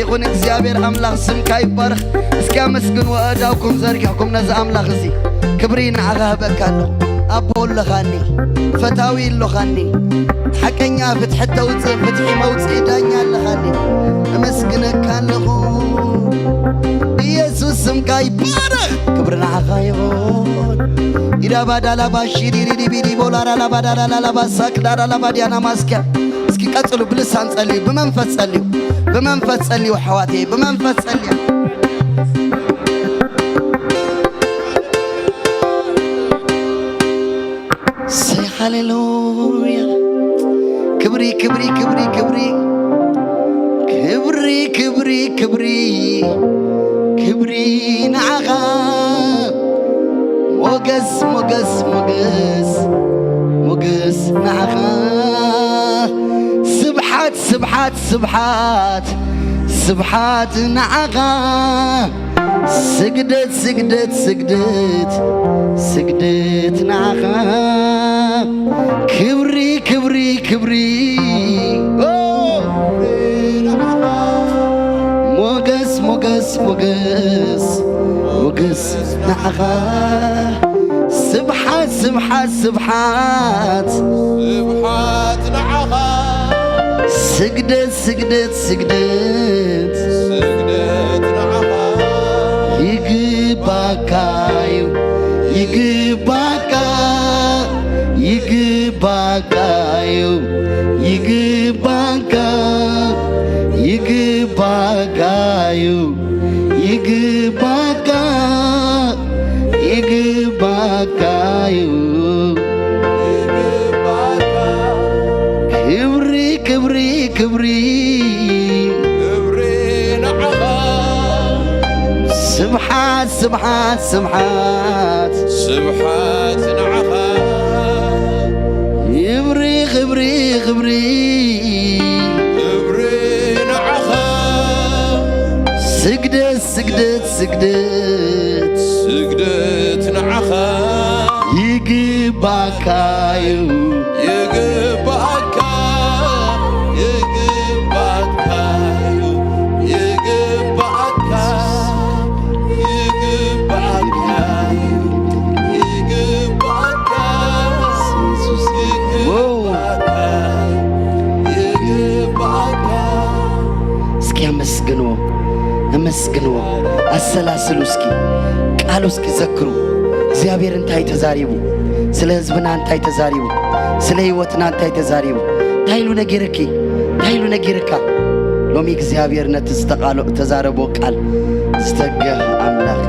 يكون እግዚአብሔር አምላክ ስምካ ይባረክ እስኪ አመስግኑ ወዳውኩም ዘርጊሕኩም ነዛ አምላክ እዚ ክብሪ ንዓኻ ህበካለሁ አቦለኻኒ ፈታዊ ለኻኒ ሐቀኛ ፍትሕ ተውፅእ ፍትሒ መውፅእ ዳኛ ኣለኻኒ አመስግነካለሁ ኢየሱስ ስምካ ይባረክ ክብሪ ንዓኻ ይኹን ኢዳባዳላ ባሽሪሪሪ ቢሪ ቦላራ ላባዳላ ላባሳክ ዳራ ላባዲያና ማስኪያ እስኪ ቀጥሉ ብልሳን ጸልዩ በመንፈስ ጸልዩ بمنفذ صلي وحواتي بمنفذ صلي سي هاليلويا كبري كبري كبري كبري كبري كبري كبري كبري نعغا وقس مقس مقس مقس نعغا سبحات سبحات سبحات سبحات نعغا سجدت سجدت سجدت سجدت نعغا كبري كبري كبري موقس موقس موقس موقس نعغا سبحات سبحات سبحات سبحات نعغا سجدت سجدت سجدت سجدت نعغا يجباكايو يجباكا يجباكايو يجباكا يجباكايو يجباكا يجباكايو كبري كبري كبري نعغا سبحات سبحات سبحات سبحات نعغا يبري خبري خبري كبري نعغا سجدت سجدت سجدت سجدت نعغا يجباكايو يجباكا مسكنو السلاسل اسكي قالوا اسكي ذكروا እግዚአብሔር እንታይ ተዛሪቡ ስለ ህዝብና እንታይ ተዛሪቡ ስለ ህይወትና እንታይ ተዛሪቡ ታይሉ ነገርካ ሎሚ እግዚአብሔር ነትስተቃሎ ተዛረቦ ቃል ዝተገ አምላክ